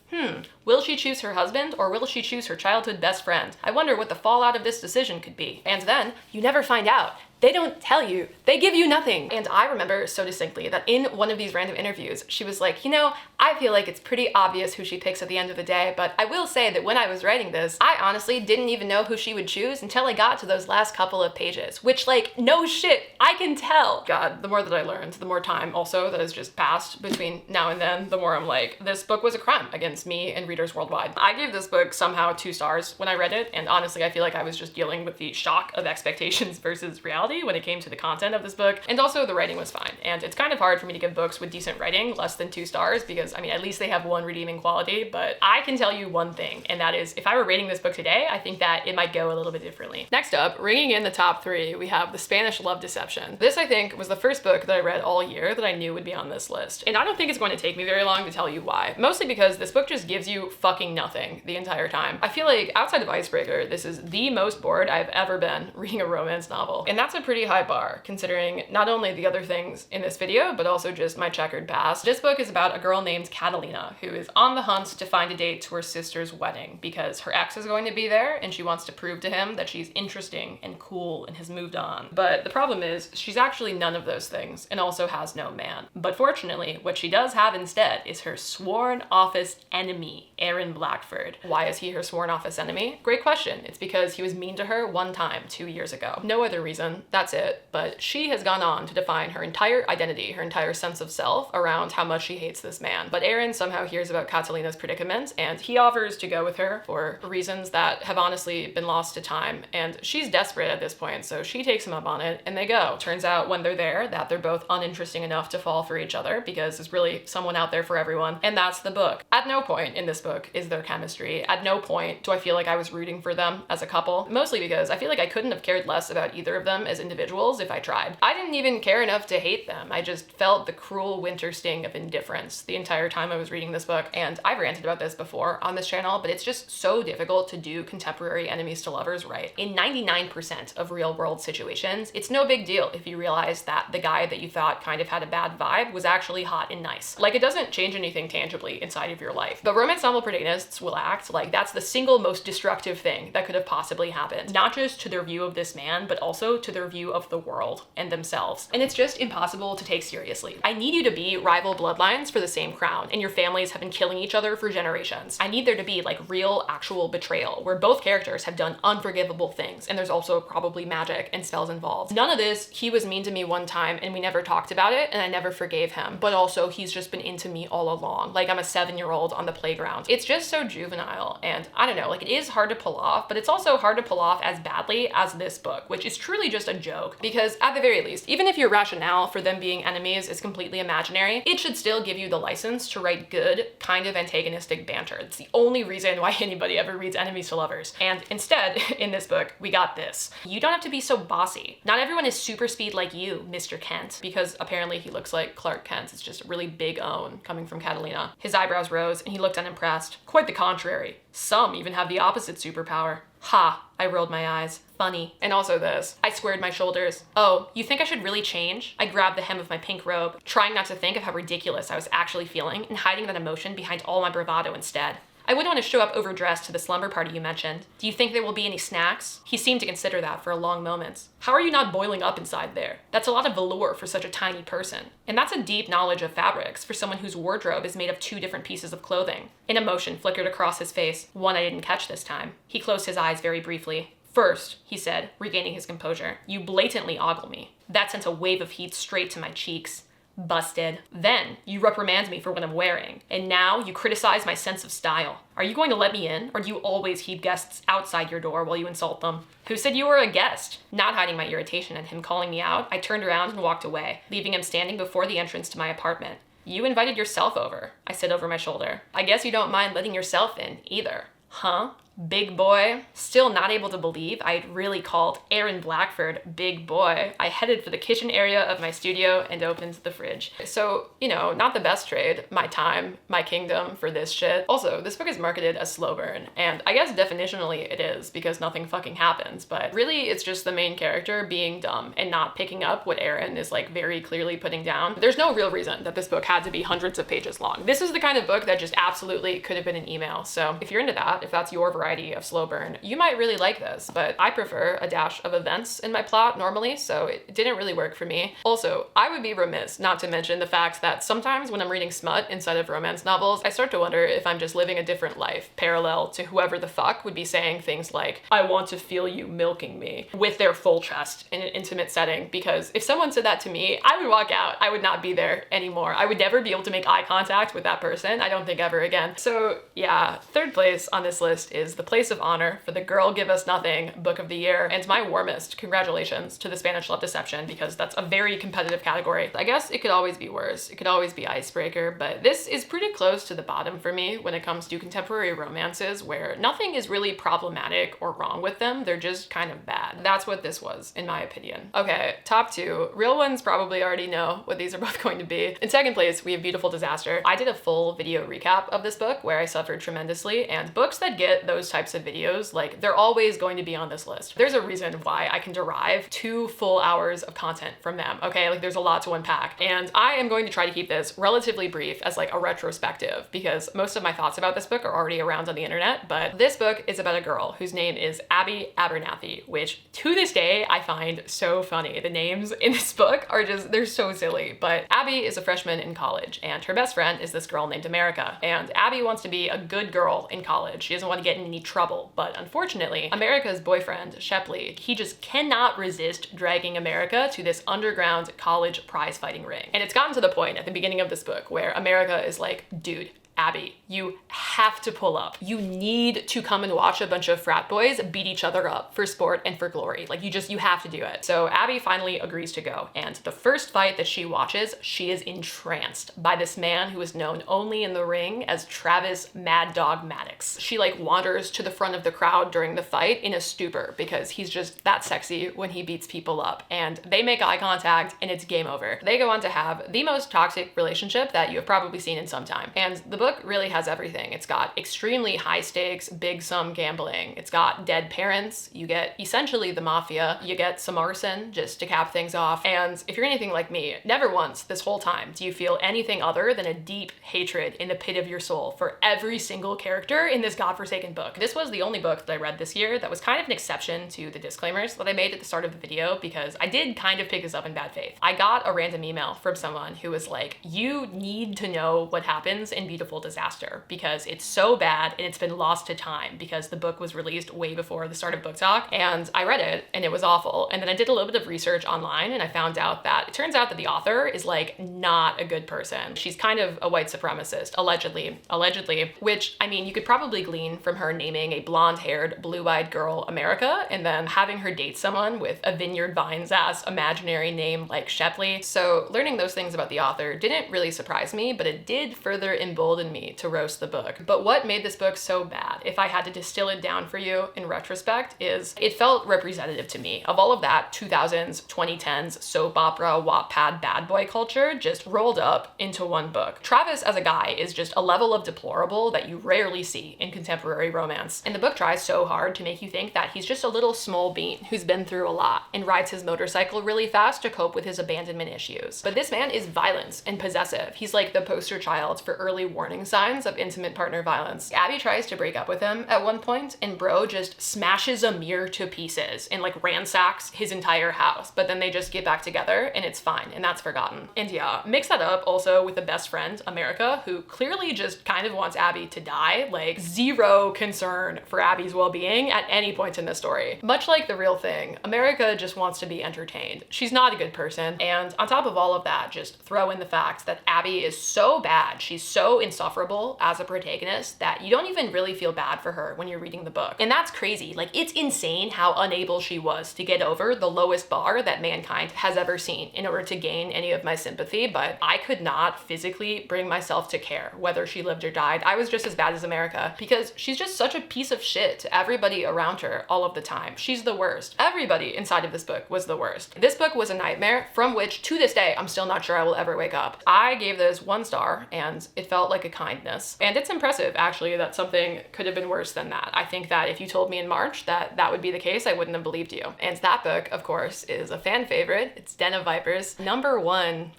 Will she choose her husband or will she choose her childhood best friend? I wonder what the fallout of this decision could be. And then you never find out. They don't tell you. They give you nothing. And I remember so distinctly that in one of these random interviews, she was like, you know, I feel like it's pretty obvious who she picks at the end of the day, but I will say that when I was writing this, I honestly didn't even know who she would choose until I got to those last couple of pages, which, like, no shit, I can tell. God, the more that I learned, the more time also that has just passed between now and then, the more I'm like, this book was a crime against me and readers worldwide. I gave this book somehow 2 stars when I read it, and honestly, I feel like I was just dealing with the shock of expectations versus reality when it came to the content of this book, and also the writing was fine. And it's kind of hard for me to give books with decent writing less than 2 stars because, I mean, at least they have one redeeming quality, but I can tell you one thing, and that is if I were rating this book today, I think that it might go a little bit differently. Next up, ringing in the top 3, we have The Spanish Love Deception. This, I think, was the first book that I read all year that I knew would be on this list. And I don't think it's going to take me very long to tell you why. Mostly because this book just gives you fucking nothing the entire time. I feel like outside of Icebreaker, this is the most bored I've ever been reading a romance novel. And that's a pretty high bar, considering not only the other things in this video, but also just my checkered past. This book is about a girl named Catalina who is on the hunt to find a date to her sister's wedding because her ex is going to be there and she wants to prove to him that she's interesting and cool and has moved on. But the problem is she's actually none of those things and also has no man. But fortunately, what she does have instead is her sworn office enemy, Aaron Blackford. Why is he her sworn office enemy? Great question. It's because he was mean to her one time 2 years ago. No other reason. That's it. But she has gone on to define her entire identity, her entire sense of self around how much she hates this man. But Aaron somehow hears about Catalina's predicament and he offers to go with her for reasons that have honestly been lost to time. And she's desperate at this point, so she takes him up on it and they go. Turns out when they're there that they're both uninteresting enough to fall for each other because there's really someone out there for everyone. And that's the book. At no point in this book is there chemistry. At no point do I feel like I was rooting for them as a couple, mostly because I feel like I couldn't have cared less about either of them as individuals if I tried. I didn't even care enough to hate them. I just felt the cruel winter sting of indifference the entire time I was reading this book. And I've ranted about this before on this channel, but it's just so difficult to do contemporary enemies to lovers right. In 99% of real world situations, it's no big deal if you realize that the guy that you thought kind of had a bad vibe was actually hot and nice. Like, it doesn't change anything tangibly inside of your life. But romance novel protagonists will act like that's the single most destructive thing that could have possibly happened. Not just to their view of this man, but also to their view of the world and themselves. And it's just impossible to take seriously. I need you to be rival bloodlines for the same crown, and your families have been killing each other for generations. I need there to be like real, actual betrayal, where both characters have done unforgivable things, and there's also probably magic and spells involved. None of this, he was mean to me one time and we never talked about it, and I never forgave him, but also he's just been into me all along. Like I'm a 7-year-old on the playground. It's just so juvenile, and I don't know, like it is hard to pull off, but it's also hard to pull off as badly as this book, which is truly just a joke, because at the very least, even if your rationale for them being enemies is completely imaginary, it should still give you the license to write good, kind of antagonistic banter. It's the only reason why anybody ever reads enemies to lovers. And instead, in this book, we got this. You don't have to be so bossy. Not everyone is super speed like you, Mr. Kent, because apparently he looks like Clark Kent. It's just a really big own coming from Catalina. His eyebrows rose and he looked unimpressed. Quite the contrary. Some even have the opposite superpower. Ha, I rolled my eyes. Funny. And also this. I squared my shoulders. Oh, you think I should really change? I grabbed the hem of my pink robe, trying not to think of how ridiculous I was actually feeling and hiding that emotion behind all my bravado instead. I wouldn't want to show up overdressed to the slumber party you mentioned. Do you think there will be any snacks? He seemed to consider that for a long moment. How are you not boiling up inside there? That's a lot of velour for such a tiny person. And that's a deep knowledge of fabrics for someone whose wardrobe is made of 2 different pieces of clothing. An emotion flickered across his face, one I didn't catch this time. He closed his eyes very briefly. First, he said, regaining his composure, you blatantly ogle me. That sent a wave of heat straight to my cheeks. Busted. Then you reprimand me for what I'm wearing, and now you criticize my sense of style. Are you going to let me in, or do you always keep guests outside your door while you insult them? Who said you were a guest? Not hiding my irritation at him calling me out, I turned around and walked away, leaving him standing before the entrance to my apartment. You invited yourself over, I said over my shoulder. I guess you don't mind letting yourself in, either. Huh? Big boy. Still not able to believe I'd really called Aaron Blackford big boy. I headed for the kitchen area of my studio and opened the fridge. So, you know, not the best trade, my time, my kingdom for this shit. Also, this book is marketed as slow burn, and I guess definitionally it is because nothing fucking happens, but really it's just the main character being dumb and not picking up what Aaron is like very clearly putting down. There's no real reason that this book had to be hundreds of pages long. This is the kind of book that just absolutely could have been an email. So if you're into that, if that's your variety of slow burn, you might really like this, but I prefer a dash of events in my plot normally, so it didn't really work for me. Also, I would be remiss not to mention the fact that sometimes when I'm reading smut inside of romance novels, I start to wonder if I'm just living a different life parallel to whoever the fuck would be saying things like, I want to feel you milking me, with their full chest in an intimate setting, because if someone said that to me, I would walk out. I would not be there anymore. I would never be able to make eye contact with that person. I don't think ever again. So yeah, third place on this list is The Place of Honor for the Girl Give Us Nothing Book of the Year, and my warmest congratulations to the Spanish Love Deception, because that's a very competitive category. I guess it could always be worse. It could always be Icebreaker, but this is pretty close to the bottom for me when it comes to contemporary romances where nothing is really problematic or wrong with them. They're just kind of bad. That's what this was, in my opinion. Okay, top two. Real ones probably already know what these are both going to be. In second place, we have Beautiful Disaster. I did a full video recap of this book where I suffered tremendously, and books that get those types of videos, like, they're always going to be on this list. There's a reason why I can derive 2 full hours of content from them, okay? Like, there's a lot to unpack, and I am going to try to keep this relatively brief as like a retrospective, because most of my thoughts about this book are already around on the internet, but this book is about a girl whose name is Abby Abernathy, which to this day I find so funny. The names in this book are just, they're so silly, but Abby is a freshman in college, and her best friend is this girl named America, and Abby wants to be a good girl in college. She doesn't want to get in any trouble, but unfortunately, America's boyfriend, Shepley, he just cannot resist dragging America to this underground college prize fighting ring. And it's gotten to the point at the beginning of this book where America is like, dude, Abby, you have to pull up. You need to come and watch a bunch of frat boys beat each other up for sport and for glory. Like, you have to do it. So Abby finally agrees to go. And the first fight that she watches, she is entranced by this man who is known only in the ring as Travis Mad Dog Maddox. She like wanders to the front of the crowd during the fight in a stupor because he's just that sexy when he beats people up. And they make eye contact and it's game over. They go on to have the most toxic relationship that you have probably seen in some time. And the book really has everything. It's got extremely high stakes, big sum gambling. It's got dead parents. You get essentially the mafia. You get some arson just to cap things off. And if you're anything like me, never once this whole time do you feel anything other than a deep hatred in the pit of your soul for every single character in this godforsaken book. This was the only book that I read this year that was kind of an exception to the disclaimers that I made at the start of the video, because I did kind of pick this up in bad faith. I got a random email from someone who was like, you need to know what happens in Beautiful Disaster because it's so bad and it's been lost to time because the book was released way before the start of Book Talk. And I read it and it was awful. And then I did a little bit of research online and I found out that it turns out that the author is like not a good person. She's kind of a white supremacist, allegedly, which, I mean, you could probably glean from her naming a blonde-haired, blue-eyed girl America and then having her date someone with a Vineyard Vines ass imaginary name like Shepley. So learning those things about the author didn't really surprise me, but it did further embolden me to roast the book. But what made this book so bad, if I had to distill it down for you in retrospect, is it felt representative to me of all of that 2000s, 2010s soap opera, Wattpad bad boy culture just rolled up into one book. Travis as a guy is just a level of deplorable that you rarely see in contemporary romance. And the book tries so hard to make you think that he's just a little small bean who's been through a lot and rides his motorcycle really fast to cope with his abandonment issues. But this man is violent and possessive. He's like the poster child for early warning signs of intimate partner violence. Abby tries to break up with him at one point and bro just smashes a mirror to pieces and like ransacks his entire house, but then they just get back together and it's fine and that's forgotten. And yeah, mix that up also with the best friend, America, who clearly just kind of wants Abby to die, like zero concern for Abby's well-being at any point in the story. Much like The Real Thing, America just wants to be entertained. She's not a good person, and on top of all of that, just throw in the fact that Abby is so bad, she's so insufferable insufferable as a protagonist that you don't even really feel bad for her when you're reading the book. And that's crazy. Like, it's insane how unable she was to get over the lowest bar that mankind has ever seen in order to gain any of my sympathy, but I could not physically bring myself to care whether she lived or died. I was just as bad as America because she's just such a piece of shit to everybody around her all of the time. She's the worst. Everybody inside of this book was the worst. This book was a nightmare from which, to this day, I'm still not sure I will ever wake up. I gave this 1 star and it felt like a kindness. And it's impressive, actually, that something could have been worse than that. I think that if you told me in March that that would be the case, I wouldn't have believed you. And that book, of course, is a fan favorite. It's Den of Vipers, #1.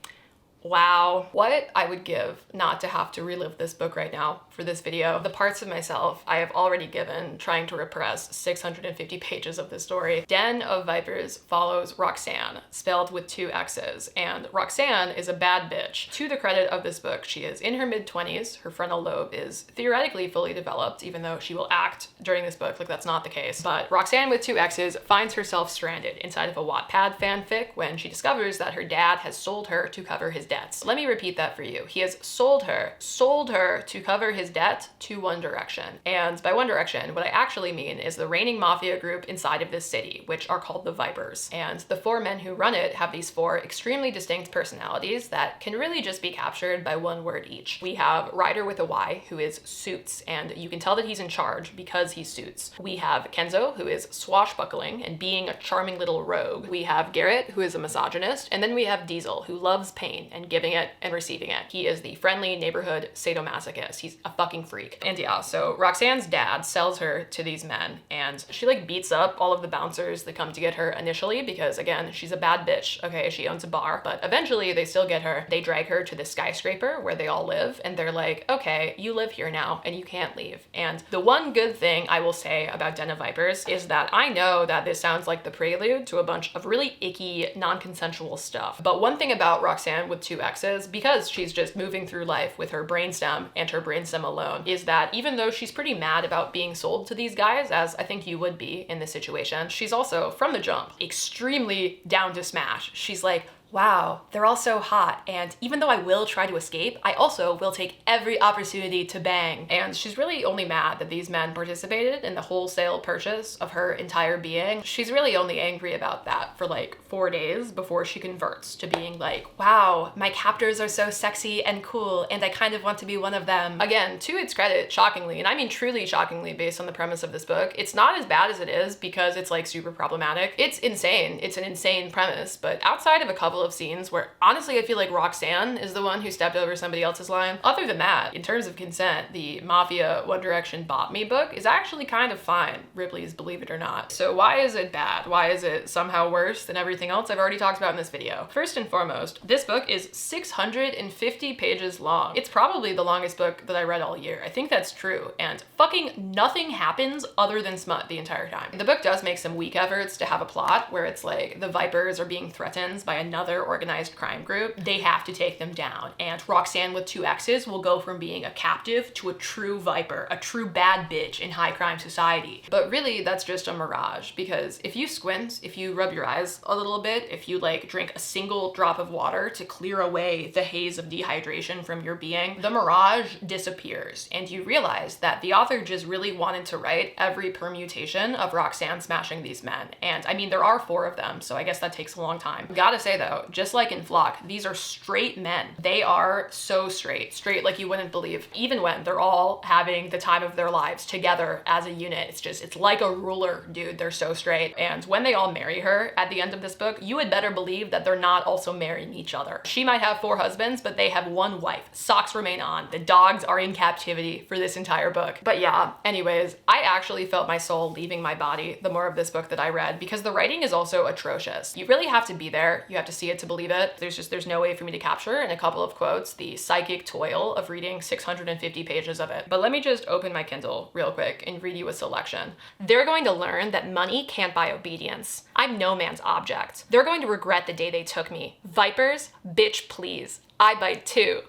Wow. What I would give not to have to relive this book right now for this video. The parts of myself I have already given trying to repress 650 pages of this story. Den of Vipers follows Roxanne, spelled with 2 X's, and Roxanne is a bad bitch. To the credit of this book, she is in her mid-20s, her frontal lobe is theoretically fully developed, even though she will act during this book like that's not the case. But Roxanne with 2 X's finds herself stranded inside of a Wattpad fanfic when she discovers that her dad has sold her to cover his debts. Let me repeat that for you. He has sold her to cover his debt to One Direction. And by One Direction, what I actually mean is the reigning mafia group inside of this city, which are called the Vipers. And the 4 men who run it have these 4 extremely distinct personalities that can really just be captured by 1 word each. We have Ryder with a Y, who is Suits, and you can tell that he's in charge because he suits. We have Kenzo, who is swashbuckling and being a charming little rogue. We have Garrett, who is a misogynist, and then we have Diesel, who loves pain and giving it and receiving it. He is the friendly neighborhood sadomasochist. He's a fucking freak. And yeah, so Roxanne's dad sells her to these men, and she like beats up all of the bouncers that come to get her initially because, again, she's a bad bitch. Okay, she owns a bar, but eventually they still get her. They drag her to the skyscraper where they all live, and they're like, okay, you live here now and you can't leave. And the one good thing I will say about Den of Vipers is that I know that this sounds like the prelude to a bunch of really icky, non-consensual stuff. But one thing about Roxanne with 2 X's, because she's just moving through life with her brainstem and her brainstem alone, is that even though she's pretty mad about being sold to these guys, as I think you would be in this situation, she's also, from the jump, extremely down to smash. She's like, wow, they're all so hot, and even though I will try to escape, I also will take every opportunity to bang. And she's really only mad that these men participated in the wholesale purchase of her entire being. She's really only angry about that for like 4 days before she converts to being like, wow, my captors are so sexy and cool, and I kind of want to be one of them. Again, to its credit, shockingly, and I mean truly shockingly based on the premise of this book, it's not as bad as it is because it's like super problematic. It's insane. It's an insane premise, but outside of a couple of scenes where honestly I feel like Roxanne is the one who stepped over somebody else's line. Other than that, in terms of consent, the Mafia One Direction Bought Me book is actually kind of fine, Ripley's Believe It or Not. So why is it bad? Why is it somehow worse than everything else I've already talked about in this video? First and foremost, this book is 650 pages long. It's probably the longest book that I read all year. I think that's true, and fucking nothing happens other than smut the entire time. The book does make some weak efforts to have a plot where it's like the Vipers are being threatened by another organized crime group. They have to take them down, and Roxanne with 2 X's will go from being a captive to a true Viper, a true bad bitch in high crime society. But really, that's just a mirage, because if you squint, if you rub your eyes a little bit, if you like drink a single drop of water to clear away the haze of dehydration from your being, the mirage disappears, and you realize that the author just really wanted to write every permutation of Roxanne smashing these men. And I mean, there are 4 of them, so I guess that takes a long time. Gotta say though, just like in Flock, these are straight men. They are so straight like you wouldn't believe, even when they're all having the time of their lives together as a unit. It's like a ruler, dude. They're so straight. And when they all marry her at the end of this book, you had better believe that they're not also marrying each other. She might have 4 husbands, but they have 1 wife. Socks remain on. The dogs are in captivity for this entire book. But yeah, anyways, I actually felt my soul leaving my body the more of this book that I read, because the writing is also atrocious. You really have to be there. You have to see it to believe it. There's no way for me to capture in a couple of quotes the psychic toil of reading 650 pages of it. But let me just open my Kindle real quick and read you a selection. They're going to learn that money can't buy obedience. I'm no man's object. They're going to regret the day they took me. Vipers, bitch please. I bite too.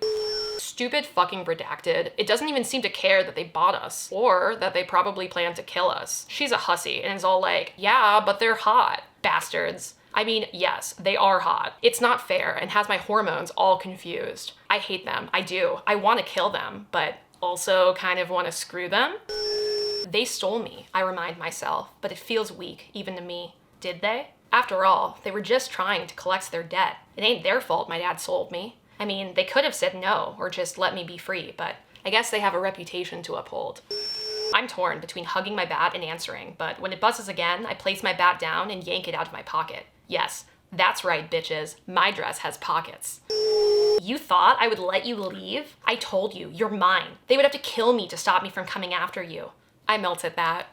Stupid fucking redacted. It doesn't even seem to care that they bought us, or that they probably plan to kill us. She's a hussy and is all like, yeah, but they're hot. Bastards. I mean, yes, they are hot. It's not fair and has my hormones all confused. I hate them, I do. I want to kill them, but also kind of want to screw them. They stole me, I remind myself, but it feels weak, even to me. Did they? After all, they were just trying to collect their debt. It ain't their fault my dad sold me. I mean, they could have said no, or just let me be free, but I guess they have a reputation to uphold. I'm torn between hugging my bat and answering, but when it buzzes again, I place my bat down and yank it out of my pocket. Yes, that's right, bitches. My dress has pockets. You thought I would let you leave? I told you, you're mine. They would have to kill me to stop me from coming after you. I melt at that.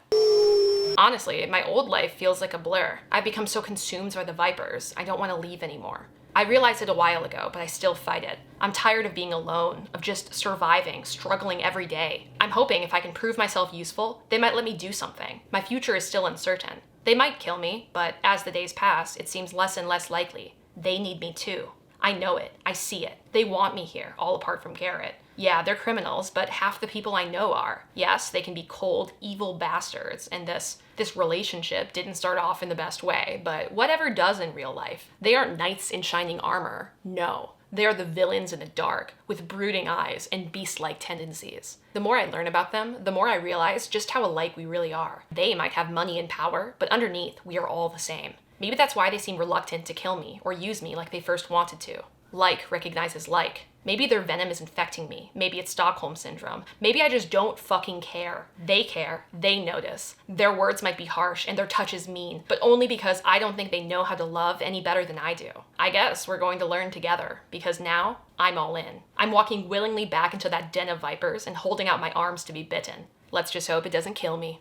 Honestly, my old life feels like a blur. I've become so consumed by the vipers, I don't want to leave anymore. I realized it a while ago, but I still fight it. I'm tired of being alone, of just surviving, struggling every day. I'm hoping if I can prove myself useful, they might let me do something. My future is still uncertain. They might kill me, but as the days pass, it seems less and less likely. They need me too. I know it. I see it. They want me here, all apart from Garrett. Yeah, they're criminals, but half the people I know are. Yes, they can be cold, evil bastards, and this relationship didn't start off in the best way, but whatever does in real life. They aren't knights in shining armor. No. They are the villains in the dark, with brooding eyes and beast-like tendencies. The more I learn about them, the more I realize just how alike we really are. They might have money and power, but underneath, we are all the same. Maybe that's why they seem reluctant to kill me or use me like they first wanted to. Like recognizes like. Maybe their venom is infecting me. Maybe it's Stockholm Syndrome. Maybe I just don't fucking care. They care. They notice. Their words might be harsh and their touch is mean, but only because I don't think they know how to love any better than I do. I guess we're going to learn together, because now I'm all in. I'm walking willingly back into that den of vipers and holding out my arms to be bitten. Let's just hope it doesn't kill me.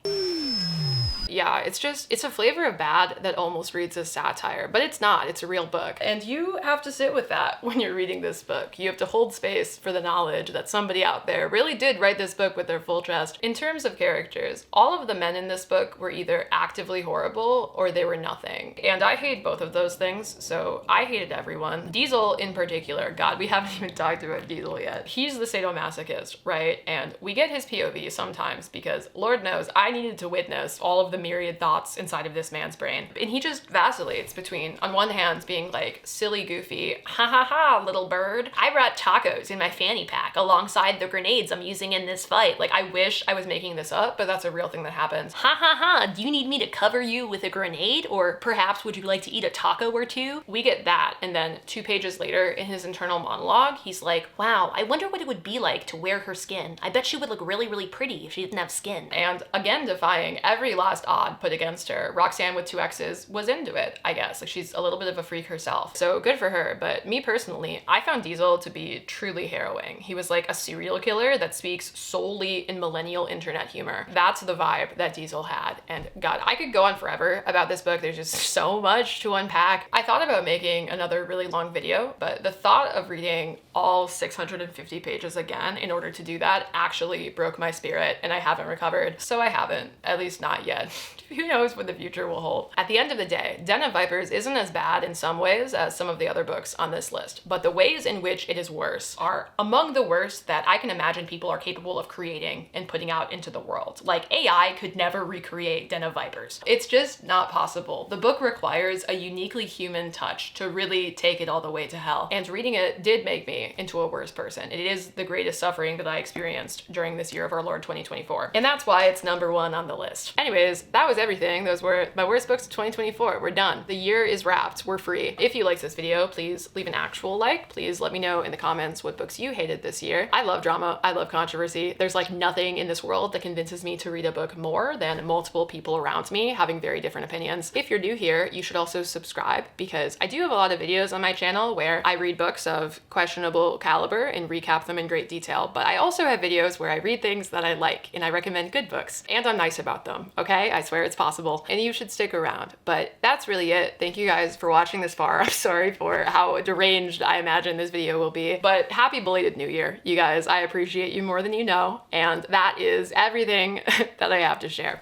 Yeah, it's a flavor of bad that almost reads as satire, but it's not, it's a real book. And you have to sit with that when you're reading this book. You have to hold space for the knowledge that somebody out there really did write this book with their full chest. In terms of characters, all of the men in this book were either actively horrible or they were nothing. And I hate both of those things, so I hated everyone. Diesel in particular, God, we haven't even talked about Diesel yet. He's the sadomasochist, right? And we get his POV sometimes because Lord knows I needed to witness all of the myriad thoughts inside of this man's brain. And he just vacillates between, on one hand, being like silly, goofy, ha ha ha, little bird. I brought tacos in my fanny pack alongside the grenades I'm using in this fight. Like, I wish I was making this up, but that's a real thing that happens. Ha ha ha, do you need me to cover you with a grenade? Or perhaps would you like to eat a taco or two? We get that. And then 2 pages later in his internal monologue, he's like, wow, I wonder what it would be like to wear her skin. I bet she would look really, really pretty if she didn't have skin. And again, defying every last odd put against her, Roxanne with 2 X's was into it, I guess. Like, she's a little bit of a freak herself. So good for her, but me personally, I found Diesel to be truly harrowing. He was like a serial killer that speaks solely in millennial internet humor. That's the vibe that Diesel had. And God, I could go on forever about this book. There's just so much to unpack. I thought about making another really long video, but the thought of reading all 650 pages again in order to do that actually broke my spirit, and I haven't recovered. So I haven't, at least not yet. Who knows what the future will hold. At the end of the day, Den of Vipers isn't as bad in some ways as some of the other books on this list, but the ways in which it is worse are among the worst that I can imagine people are capable of creating and putting out into the world. Like, AI could never recreate Den of Vipers. It's just not possible. The book requires a uniquely human touch to really take it all the way to hell, and reading it did make me into a worse person. It is the greatest suffering that I experienced during this year of our Lord 2024, and that's why it's #1 on the list. Anyways, that was everything. Those were my worst books of 2024. We're done. The year is wrapped. We're free. If you liked this video, please leave an actual like. Please let me know in the comments what books you hated this year. I love drama. I love controversy. There's like nothing in this world that convinces me to read a book more than multiple people around me having very different opinions. If you're new here, you should also subscribe, because I do have a lot of videos on my channel where I read books of questionable caliber and recap them in great detail, but I also have videos where I read things that I like and I recommend good books, and I'm nice about them, okay? I swear it's possible, and you should stick around. But that's really it. Thank you guys for watching this far. I'm sorry for how deranged I imagine this video will be, but happy belated New Year, you guys. I appreciate you more than you know, and that is everything that I have to share.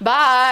Bye!